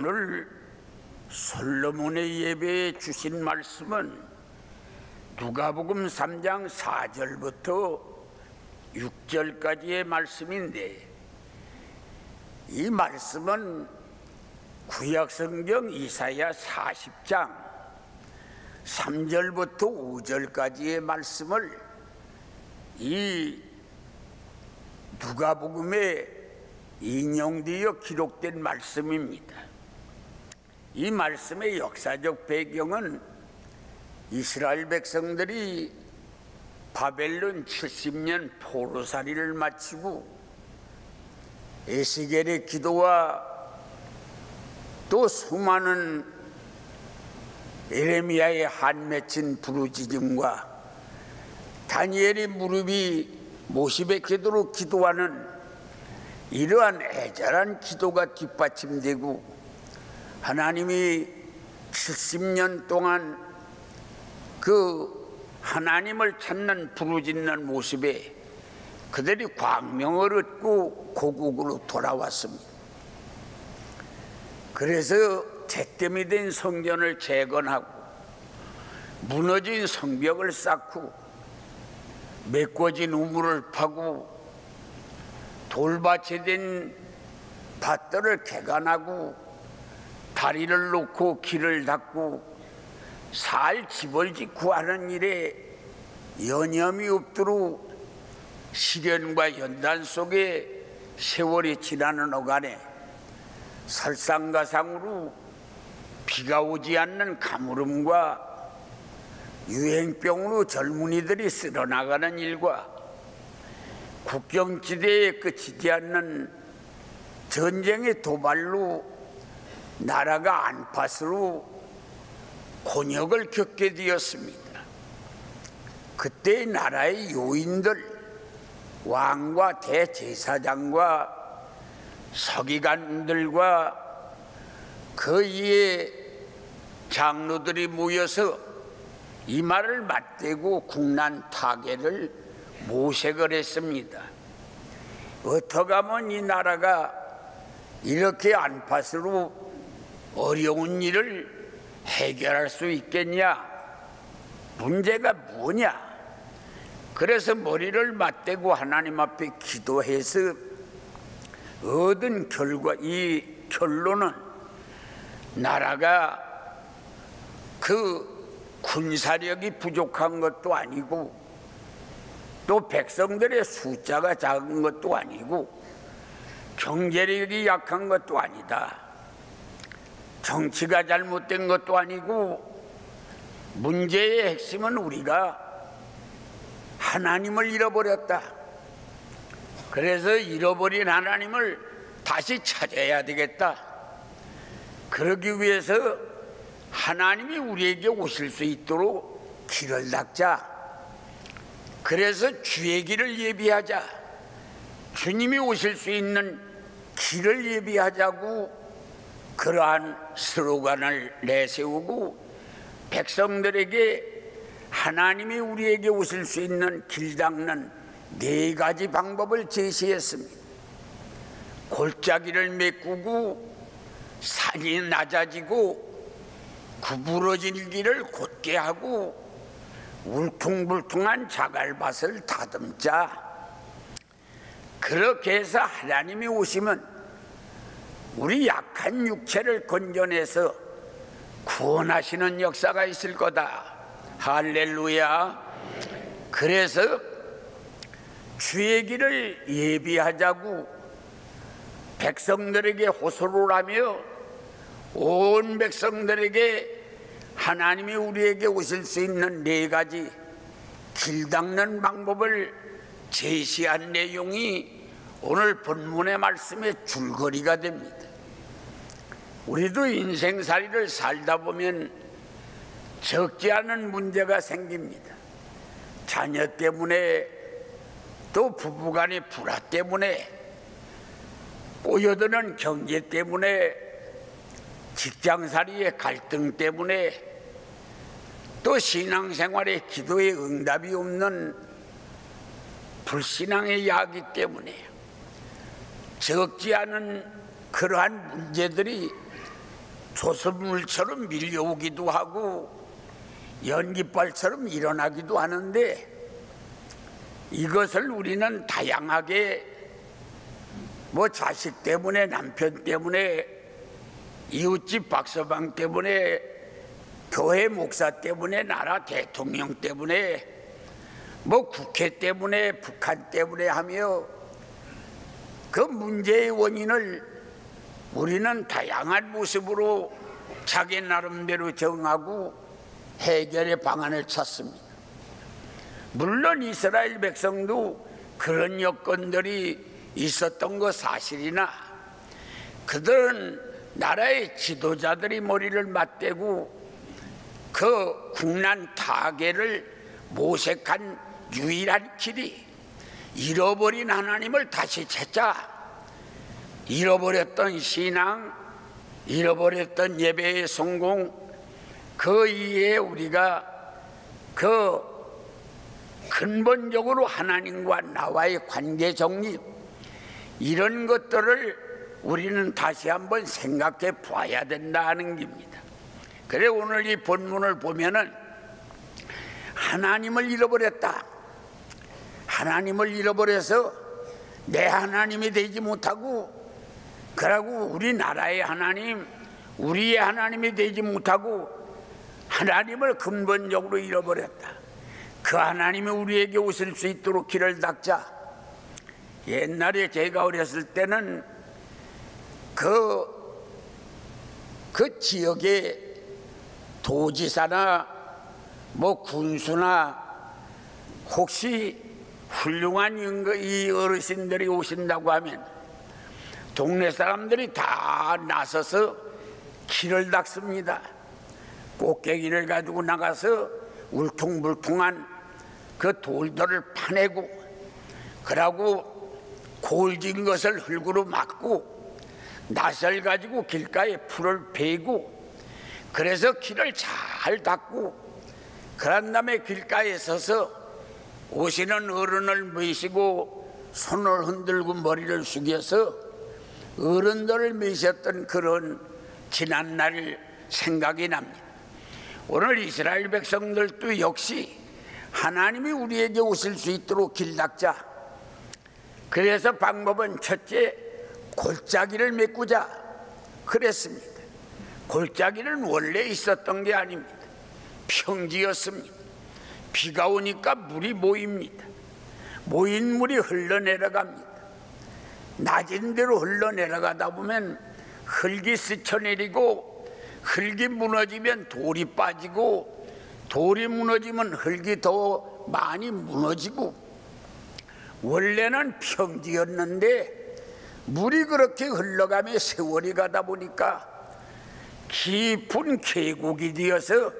오늘 솔로몬의 예배에 주신 말씀은 누가복음 3장 4절부터 6절까지의 말씀인데, 이 말씀은 구약성경 이사야 40장 3절부터 5절까지의 말씀을 이 누가복음에 인용되어 기록된 말씀입니다. 이 말씀의 역사적 배경은 이스라엘 백성들이 바벨론 70년 포로살이를 마치고 에스겔의 기도와 또 수많은 에레미야의 한 맺힌 부르짖음과 다니엘의 무릎이 모시의 기도로 기도하는 이러한 애절한 기도가 뒷받침되고, 하나님이 70년 동안 그 하나님을 찾는 부르짖는 모습에 그들이 광명을 얻고 고국으로 돌아왔습니다. 그래서 잿더미 된 성전을 재건하고 무너진 성벽을 쌓고 메꿔진 우물을 파고 돌밭이 된 밭들을 개간하고 다리를 놓고 길을 닦고 살 집을 짓고 하는 일에 여념이 없도록 시련과 연단 속에 세월이 지나는 어간에 설상가상으로 비가 오지 않는 가물음과 유행병으로 젊은이들이 쓸어나가는 일과 국경지대에 그치지 않는 전쟁의 도발로 나라가 안팎으로 곤욕을 겪게 되었습니다. 그때 나라의 요인들, 왕과 대제사장과 서기관들과 그 이에 장로들이 모여서 이 말을 맞대고 국난 타개를 모색을 했습니다. 어떻게 하면 이 나라가 이렇게 안팎으로 어려운 일을 해결할 수 있겠냐? 문제가 뭐냐? 그래서 머리를 맞대고 하나님 앞에 기도해서 얻은 결과, 이 결론은 나라가 그 군사력이 부족한 것도 아니고 또 백성들의 숫자가 작은 것도 아니고 경제력이 약한 것도 아니다. 정치가 잘못된 것도 아니고 문제의 핵심은 우리가 하나님을 잃어버렸다. 그래서 잃어버린 하나님을 다시 찾아야 되겠다. 그러기 위해서 하나님이 우리에게 오실 수 있도록 길을 닦자. 그래서 주의 길을 예비하자. 주님이 오실 수 있는 길을 예비하자고 그러한 슬로건을 내세우고 백성들에게 하나님이 우리에게 오실 수 있는 길 닦는 4가지 방법을 제시했습니다. 골짜기를 메꾸고 산이 낮아지고 구부러진 길을 곧게 하고 울퉁불퉁한 자갈밭을 다듬자. 그렇게 해서 하나님이 오시면 우리 약한 육체를 건져내서 구원하시는 역사가 있을 거다. 할렐루야. 그래서 주의 길을 예비하자고 백성들에게 호소를 하며 온 백성들에게 하나님이 우리에게 오실 수 있는 4가지 길 닦는 방법을 제시한 내용이 오늘 본문의 말씀의 줄거리가 됩니다. 우리도 인생살이를 살다 보면 적지 않은 문제가 생깁니다. 자녀 때문에, 또 부부간의 불화 때문에, 꼬여드는 경제 때문에, 직장살이의 갈등 때문에, 또 신앙생활의 기도에 응답이 없는 불신앙의 야기 때문에 적지 않은 그러한 문제들이 조선물처럼 밀려오기도 하고 연기발처럼 일어나기도 하는데, 이것을 우리는 다양하게 자식 때문에, 남편 때문에, 이웃집 박서방 때문에, 교회 목사 때문에, 나라 대통령 때문에, 국회 때문에, 북한 때문에 하며 그 문제의 원인을 우리는 다양한 모습으로 자기 나름대로 정하고 해결의 방안을 찾습니다. 물론 이스라엘 백성도 그런 여건들이 있었던 것 사실이나, 그들은 나라의 지도자들이 머리를 맞대고 그 국난 타개를 모색한 유일한 길이 잃어버린 하나님을 다시 찾자, 잃어버렸던 신앙, 잃어버렸던 예배의 성공, 그 이에 우리가 그 근본적으로 하나님과 나와의 관계 정립, 이런 것들을 우리는 다시 한번 생각해 봐야 된다는 겁니다. 그래 오늘 이 본문을 보면은 하나님을 잃어버렸다. 하나님을 잃어버려서 내 하나님이 되지 못하고, 그러고 우리나라의 하나님, 우리의 하나님이 되지 못하고 하나님을 근본적으로 잃어버렸다. 그 하나님이 우리에게 오실 수 있도록 길을 닦자. 옛날에 제가 어렸을 때는 그 지역에 도지사나 군수나 혹시 훌륭한 이 어르신들이 오신다고 하면 동네 사람들이 다 나서서 길을 닦습니다. 꽃게기를 가지고 나가서 울퉁불퉁한 그 돌들을 파내고, 그러고 골진 것을 흙으로 막고, 낫을 가지고 길가에 풀을 베고, 그래서 길을 잘 닦고, 그런 다음에 길가에 서서 오시는 어른을 모시고 손을 흔들고 머리를 숙여서 어른들을 모셨던 그런 지난날 생각이 납니다. 오늘 이스라엘 백성들도 역시 하나님이 우리에게 오실 수 있도록 길 닦자. 그래서 방법은 첫째, 골짜기를 메꾸자 그랬습니다. 골짜기는 원래 있었던 게 아닙니다. 평지였습니다. 비가 오니까 물이 모입니다. 모인 물이 흘러내려갑니다. 낮은 데로 흘러내려가다 보면 흙이 스쳐내리고, 흙이 무너지면 돌이 빠지고, 돌이 무너지면 흙이 더 많이 무너지고, 원래는 평지였는데 물이 그렇게 흘러가며 세월이 가다 보니까 깊은 계곡이 되어서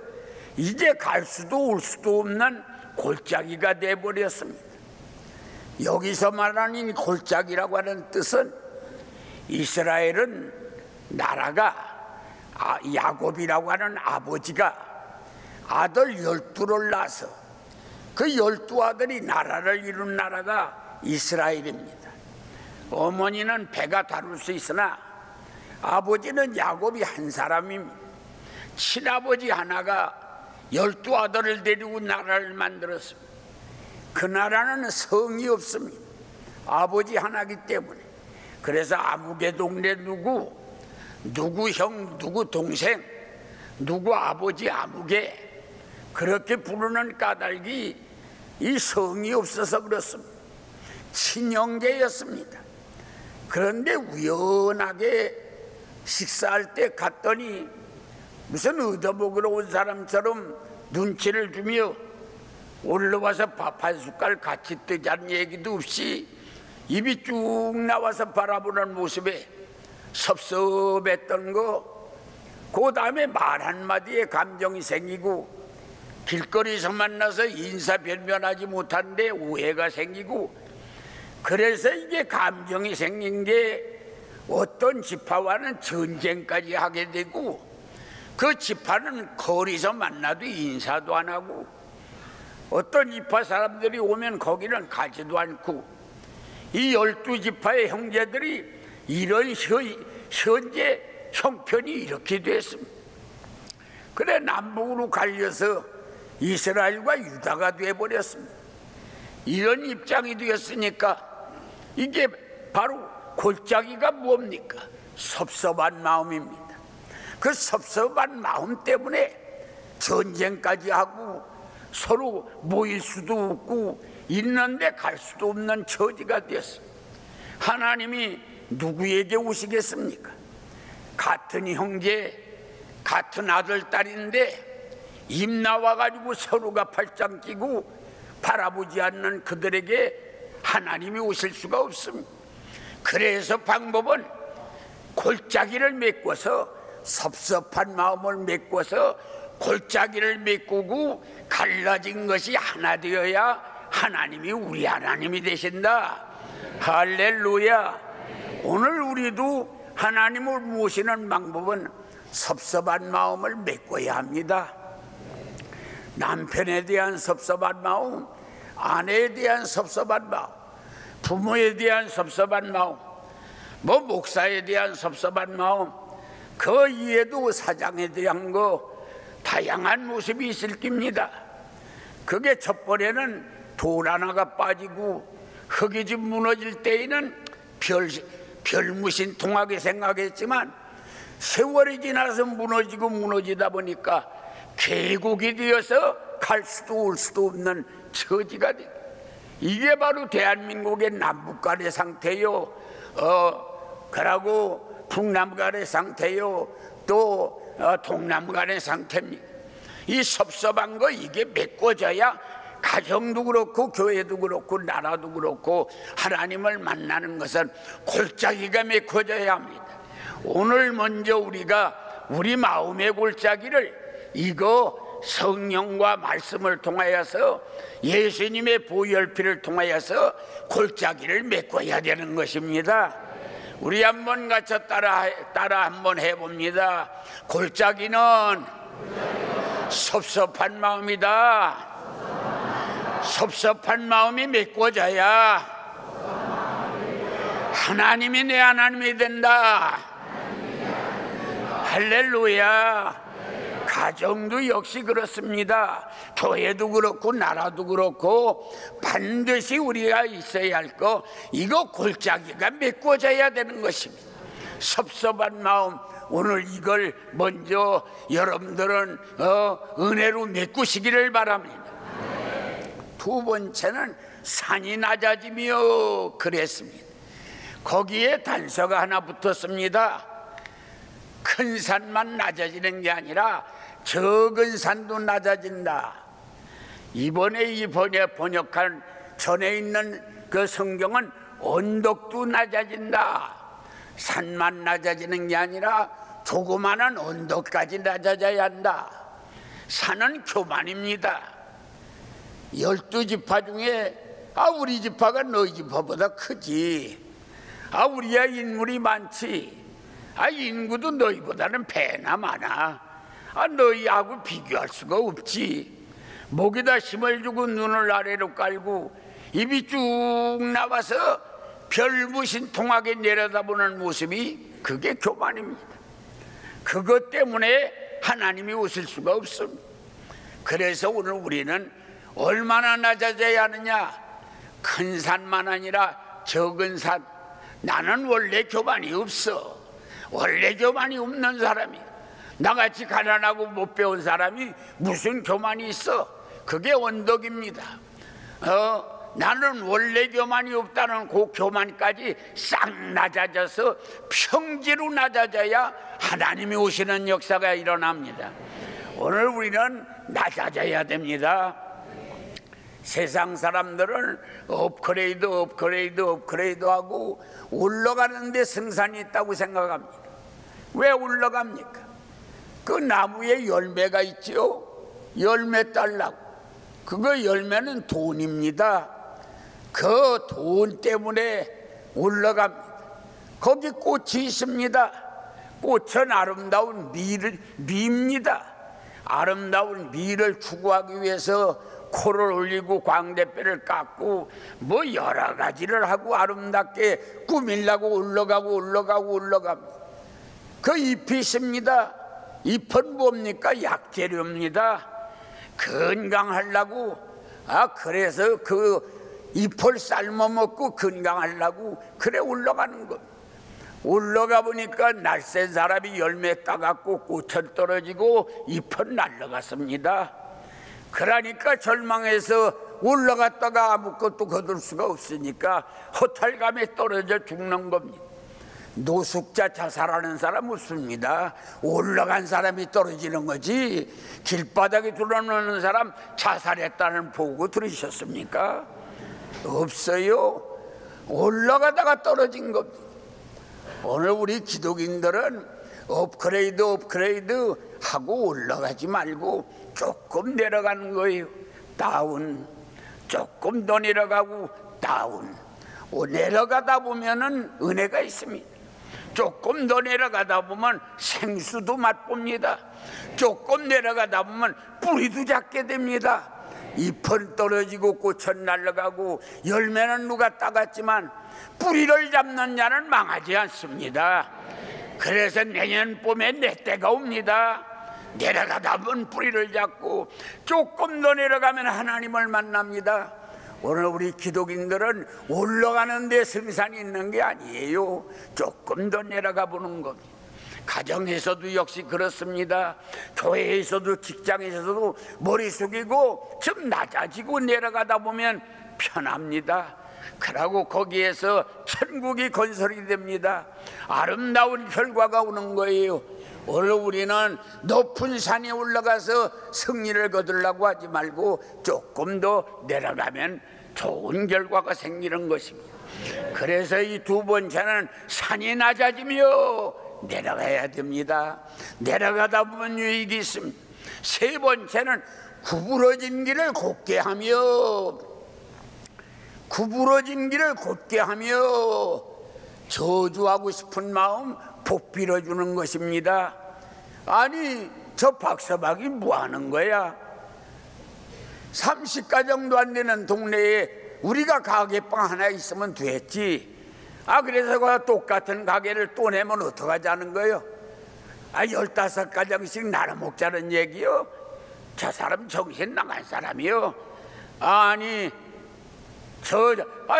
이제 갈 수도 올 수도 없는 골짜기가 돼버렸습니다. 여기서 말하는 골짜기라고 하는 뜻은, 이스라엘은 나라가 야곱이라고 하는 아버지가 아들 12를 낳아서 그 12아들이 나라를 이룬 나라가 이스라엘입니다. 어머니는 배가 다룰 수 있으나 아버지는 야곱이 한 사람입니다. 친아버지 하나가 12아들을 데리고 나라를 만들었습니다. 그 나라는 성이 없습니다. 아버지 하나이기 때문에. 그래서 아무개 동네 누구 형, 누구 동생, 누구 아버지 아무개, 그렇게 부르는 까닭이 이 성이 없어서 그렇습니다. 친형제였습니다. 그런데 우연하게 식사할 때 갔더니 무슨 얻어먹으러 온 사람처럼 눈치를 주며 올라와서 밥 한 숟갈 같이 뜨자는 얘기도 없이 입이 쭉 나와서 바라보는 모습에 섭섭했던 거, 그 다음에 말 한마디에 감정이 생기고, 길거리에서 만나서 인사 변변하지 못하는데 오해가 생기고, 그래서 이게 감정이 생긴 게 어떤 지파와는 전쟁까지 하게 되고, 그 지파는 거리에서 만나도 인사도 안 하고, 어떤 지파 사람들이 오면 거기는 가지도 않고, 이 12지파의 형제들이 이런 현재 형편이 이렇게 됐습니다. 그래 남북으로 갈려서 이스라엘과 유다가 되어버렸습니다. 이런 입장이 되었으니까 이게 바로 골짜기가 뭡니까? 섭섭한 마음입니다. 그 섭섭한 마음 때문에 전쟁까지 하고 서로 모일 수도 없고 있는데 갈 수도 없는 처지가 되었습니다. 하나님이 누구에게 오시겠습니까? 같은 형제, 같은 아들, 딸인데 입 나와가지고 서로가 팔짱 끼고 바라보지 않는 그들에게 하나님이 오실 수가 없습니다. 그래서 방법은 골짜기를 메꿔서 섭섭한 마음을 메꿔서 골짜기를 메꾸고 갈라진 것이 하나 되어야 하나님이 우리 하나님이 되신다. 할렐루야. 오늘 우리도 하나님을 모시는 방법은 섭섭한 마음을 메꿔야 합니다. 남편에 대한 섭섭한 마음, 아내에 대한 섭섭한 마음, 부모에 대한 섭섭한 마음, 목사에 대한 섭섭한 마음, 그 이에도 사장에 대한 거 다양한 모습이 있을 겁니다. 그게 첫 번에는 돌 하나가 빠지고 흙이 좀 무너질 때에는 별무신통하게 생각했지만 세월이 지나서 무너지다 보니까 계곡이 되어서 갈 수도 올 수도 없는 처지가 돼. 이게 바로 대한민국의 남북 간의 상태요. 그러고 북남 간의 상태요. 또 동남 간의 상태입니다. 이 섭섭한 거 이게 메꿔져야 가정도 그렇고 교회도 그렇고 나라도 그렇고 하나님을 만나는 것은 골짜기가 메꿔져야 합니다. 오늘 먼저 우리가 우리 마음의 골짜기를 이거 성령과 말씀을 통하여서 예수님의 보혈피를 통하여서 골짜기를 메꿔야 되는 것입니다. 우리 한번 같이 따라 한번 해봅니다. 골짜기는 섭섭한 마음이다. 섭섭한 마음이 메꿔져야 하나님이 내 하나님이 된다. 할렐루야. 가정도 역시 그렇습니다. 교회도 그렇고 나라도 그렇고 반드시 우리가 있어야 할 거 이거 골짜기가 메꿔져야 되는 것입니다. 섭섭한 마음 오늘 이걸 먼저 여러분들은 은혜로 메꾸시기를 바랍니다. 두 번째는 산이 낮아지며 그랬습니다. 거기에 단서가 하나 붙었습니다. 큰 산만 낮아지는 게 아니라 적은 산도 낮아진다. 이번에 이 번역한 전에 있는 그 성경은 언덕도 낮아진다. 산만 낮아지는 게 아니라 조그마한 언덕까지 낮아져야 한다. 산은 교만입니다. 12지파 중에 우리 지파가 너희 지파보다 크지. 우리야 인물이 많지. 인구도 너희보다는 배나 많아. 너희하고 비교할 수가 없지. 목에다 힘을 주고 눈을 아래로 깔고 입이 쭉 나와서 별무신통하게 내려다보는 모습이 그게 교만입니다. 그것 때문에 하나님이 오실 수가 없습니다. 그래서 오늘 우리는 얼마나 낮아져야 하느냐. 큰 산만 아니라 적은 산. 나는 원래 교만이 없어. 원래 교만이 없는 사람이, 나같이 가난하고 못 배운 사람이 무슨 교만이 있어? 그게 언덕입니다. 나는 원래 교만이 없다는 그 교만까지 싹 낮아져서 평지로 낮아져야 하나님이 오시는 역사가 일어납니다. 오늘 우리는 낮아져야 됩니다. 세상 사람들은 업그레이드하고 올라가는데 승산이 있다고 생각합니다. 왜 올라갑니까? 그 나무에 열매가 있지요. 열매 딸라고. 그거 열매는 돈입니다. 그 돈 때문에 올라갑니다. 거기 꽃이 있습니다. 꽃은 아름다운 미입니다. 아름다운 미를 추구하기 위해서 코를 올리고 광대뼈를 깎고 여러 가지를 하고 아름답게 꾸밀라고 올라갑니다. 그 잎이 있습니다. 잎은 뭡니까? 약재료입니다. 건강하려고, 그래서 그 잎을 삶아 먹고 건강하려고 그래 올라가는 것. 올라가 보니까 날쌘 사람이 열매 따갖고 꽃은 떨어지고 잎은 날아갔습니다. 그러니까 절망해서 올라갔다가 아무것도 거둘 수가 없으니까 허탈감에 떨어져 죽는 겁니다. 노숙자 자살하는 사람 없습니다. 올라간 사람이 떨어지는 거지, 길바닥에 드러나는 사람 자살했다는 보고 들으셨습니까? 없어요. 올라가다가 떨어진 겁니다. 오늘 우리 기독인들은 업그레이드 하고 올라가지 말고 조금 내려가는 거예요. 다운. 조금 더 내려가고 다운. 내려가다 보면은 은혜가 있습니다. 조금 더 내려가다 보면 생수도 맛봅니다. 조금 내려가다 보면 뿌리도 잡게 됩니다. 잎은 떨어지고 꽃은 날아가고 열매는 누가 따갔지만 뿌리를 잡는 자는 망하지 않습니다. 그래서 내년 봄에 내 때가 옵니다. 내려가다 보면 뿌리를 잡고 조금 더 내려가면 하나님을 만납니다. 오늘 우리 기독인들은 올라가는 데 승산이 있는 게 아니에요. 조금 더 내려가 보는 겁니다. 가정에서도 역시 그렇습니다. 교회에서도 직장에서도 머리 숙이고 좀 낮아지고 내려가다 보면 편합니다. 그러고 거기에서 천국이 건설이 됩니다. 아름다운 결과가 오는 거예요. 오늘 우리는 높은 산에 올라가서 승리를 거두려고 하지 말고 조금 더 내려가면 좋은 결과가 생기는 것입니다. 그래서 이 두 번째는 산이 낮아지며 내려가야 됩니다. 내려가다 보면 유익이 있습니다. 세 번째는 구부러진 길을 곧게 하며, 구부러진 길을 곧게 하며 저주하고 싶은 마음 복 빌어주는 것입니다. 아니, 저 박서박이 뭐 하는 거야? 30가정도 안 되는 동네에 우리가 가게방 하나 있으면 됐지. 그래서 그 똑같은 가게를 또 내면 어떡하자는 거예요? 15가정씩 나눠 먹자는 얘기요? 저 사람 정신 나간 사람이요? 아니,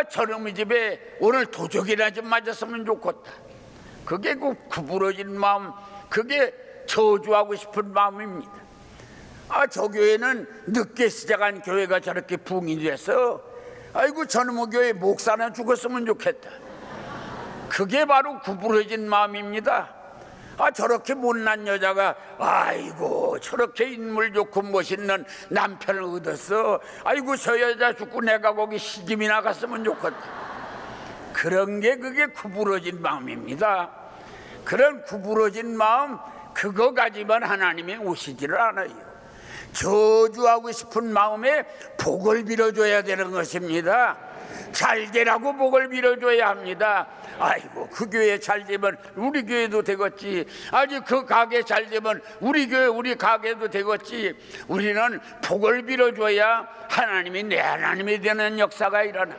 저놈의 집에 오늘 도적이나 좀 맞았으면 좋겠다. 그게 그 구부러진 마음, 그게 저주하고 싶은 마음입니다. 저 교회는 늦게 시작한 교회가 저렇게 붕이 돼서, 아이고 저놈의 교회 목사나 죽었으면 좋겠다. 그게 바로 구부러진 마음입니다. 저렇게 못난 여자가 아이고 저렇게 인물 좋고 멋있는 남편을 얻었어. 아이고 저 여자 죽고 내가 거기 시집이나 갔으면 좋겠다. 그런 게 그게 구부러진 마음입니다. 그런 구부러진 마음, 그거 가지면 하나님이 오시지를 않아요. 저주하고 싶은 마음에 복을 빌어줘야 되는 것입니다. 잘 되라고 복을 빌어줘야 합니다. 아이고 그 교회 잘 되면 우리 교회도 되겠지. 아직 그 가게 잘 되면 우리 교회 우리 가게도 되겠지. 우리는 복을 빌어줘야 하나님이 내 하나님이 되는 역사가 일어나.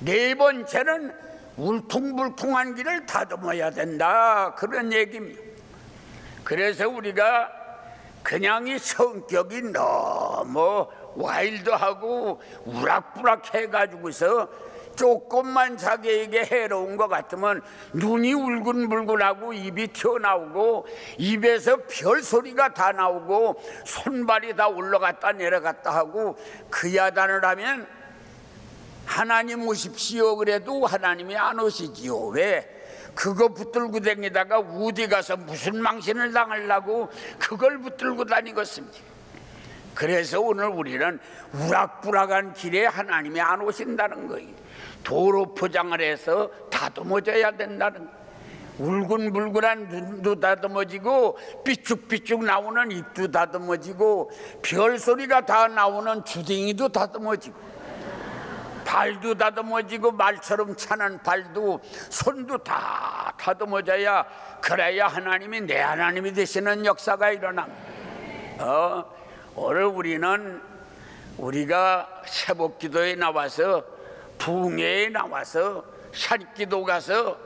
네 번째는 울퉁불퉁한 길을 다듬어야 된다, 그런 얘기입니다. 그래서 우리가 그냥 이 성격이 너무 와일드하고 우락부락 해가지고서 조금만 자기에게 해로운 것 같으면 눈이 울근불근하고 입이 튀어나오고 입에서 별소리가 다 나오고 손발이 다 올라갔다 내려갔다 하고 그 야단을 하면 하나님 오십시오 그래도 하나님이 안 오시지요. 왜? 그거 붙들고 다니다가 어디 가서 무슨 망신을 당하려고 그걸 붙들고 다니겠습니까? 그래서 오늘 우리는 우락부락한 길에 하나님이 안 오신다는 거예요. 도로 포장을 해서 다듬어져야 된다는 거예요. 울근불근한 눈도 다듬어지고 삐쭉삐쭉 나오는 입도 다듬어지고 별소리가 다 나오는 주댕이도 다듬어지고 발도 다듬어지고 말처럼 차는 발도 손도 다 다듬어져야, 그래야 하나님이 내 하나님이 되시는 역사가 일어납니다. 오늘 우리는 우리가 새벽기도에 나와서 부흥회에 나와서 산기도 가서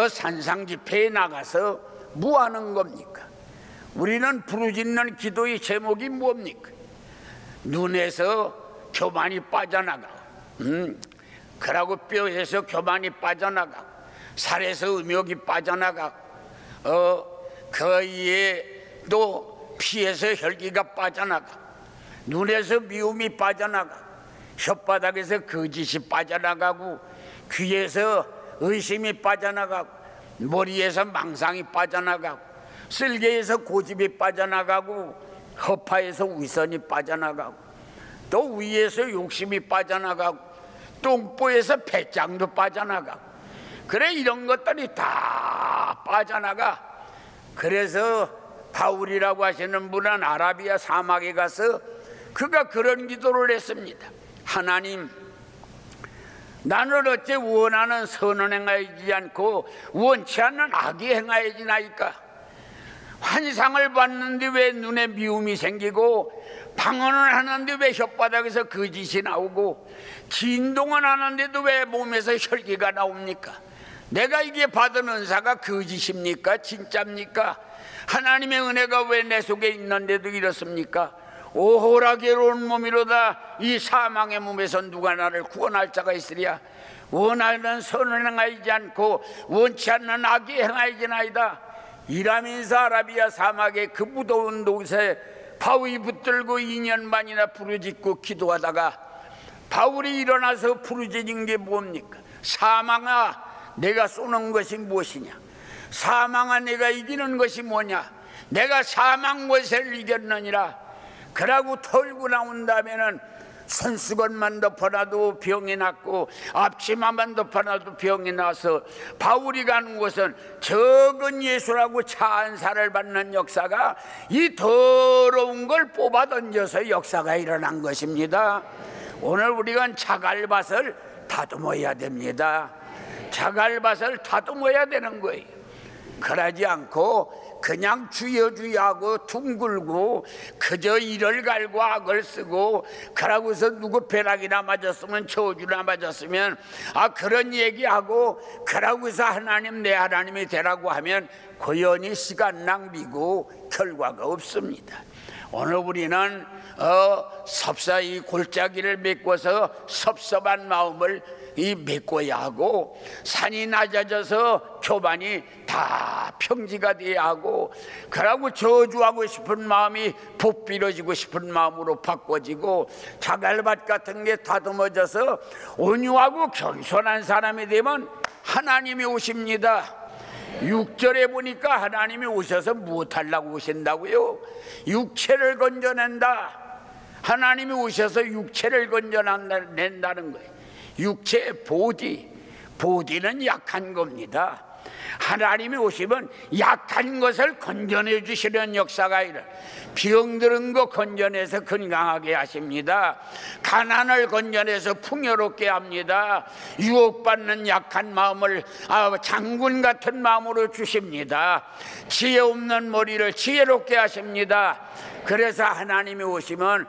산상 집회에 나가서 뭐 하는 겁니까? 우리는 부르짖는 기도의 제목이 뭡니까? 눈에서 교만이 빠져나가, 그러고 뼈에서 교만이 빠져나가, 살에서 음욕이 빠져나가, 그 이에 또 피에서 혈기가 빠져나가, 눈에서 미움이 빠져나가, 혓바닥에서 거짓이 빠져나가고, 귀에서 의심이 빠져나가고, 머리에서 망상이 빠져나가고, 쓸개에서 고집이 빠져나가고, 허파에서 위선이 빠져나가고, 또 위에서 욕심이 빠져나가고, 똥보에서 배짱도 빠져나가고, 그래 이런 것들이 다 빠져나가. 그래서 바울이라고 하시는 분은 아라비아 사막에 가서 그가 그런 기도를 했습니다. 하나님, 나는 어째 원하는 선을 행하지 않고 원치 않는 악이 행하여지나이까? 환상을 봤는데 왜 눈에 미움이 생기고, 방언을 하는데 왜 혓바닥에서 거짓이 나오고, 진동을 하는데도 왜 몸에서 혈기가 나옵니까? 내가 이게 받은 은사가 거짓입니까? 진짜입니까? 하나님의 은혜가 왜 내 속에 있는데도 이렇습니까? 오호라 괴로운 몸이로다. 이 사망의 몸에서 누가 나를 구원할 자가 있으랴? 원하는 선을 행하지 않고 원치 않는 악이 행하지나이다. 이라면서 아라비아 사막의 그 무더운 곳에 바위 붙들고 2년 반이나 부르짖고 기도하다가 바울이 일어나서 부르짖은 게 뭡니까? 사망아, 내가 쏘는 것이 무엇이냐? 사망아, 내가 이기는 것이 뭐냐? 내가 사망 권세를 이겼느니라. 그러고 털고 나온 다음에는 손수건만 덮어놔도 병이 났고, 앞치마만 덮어놔도 병이 나서 바울이 가는 곳은 적은 예수라고 찬사를 받는 역사가, 이 더러운 걸 뽑아 던져서 역사가 일어난 것입니다. 오늘 우리가 자갈밭을 다듬어야 됩니다. 자갈밭을 다듬어야 되는 거예요. 그러지 않고 그냥 주여주여하고 둥글고 그저 이를 갈고 악을 쓰고, 그러고서 누구 벼락이나 맞았으면 저주나 맞았으면 그런 얘기하고, 그러고서 하나님 내 하나님이 되라고 하면 고연히 시간 낭비고 결과가 없습니다. 오늘 우리는 섭사이 골짜기를 메꿔서 섭섭한 마음을 메꿔야 하고, 산이 낮아져서 교만이 다 평지가 돼야 하고, 그러고 저주하고 싶은 마음이 부비러지고 싶은 마음으로 바꿔지고, 자갈밭 같은 게 다듬어져서 온유하고 겸손한 사람이 되면 하나님이 오십니다. 6절에 보니까 하나님이 오셔서 무엇하려고 오신다고요? 육체를 건져낸다. 하나님이 오셔서 육체를 건져낸다는 거예요. 육체의 보디는 약한 겁니다. 하나님이 오시면 약한 것을 건져내 주시는 역사가 일어나, 병들은 거 건져내서 건강하게 하십니다. 가난을 건져내서 풍요롭게 합니다. 유혹받는 약한 마음을 장군 같은 마음으로 주십니다. 지혜 없는 머리를 지혜롭게 하십니다. 그래서 하나님이 오시면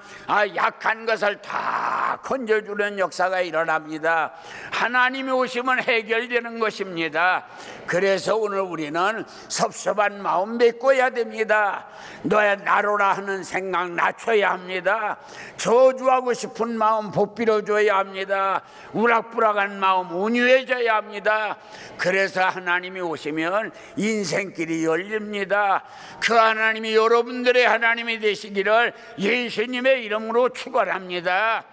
약한 것을 다 건져주는 역사가 일어납니다. 하나님이 오시면 해결되는 것입니다. 그래서 오늘 우리는 섭섭한 마음 메꿔야 됩니다. 너의 나로라 하는 생각 낮춰야 합니다. 저주하고 싶은 마음 복빌어줘야 합니다. 우락부락한 마음 온유해져야 합니다. 그래서 하나님이 오시면 인생길이 열립니다. 그 하나님이 여러분들의 하나님이 되시기를 예수님의 이름으로 축원합니다.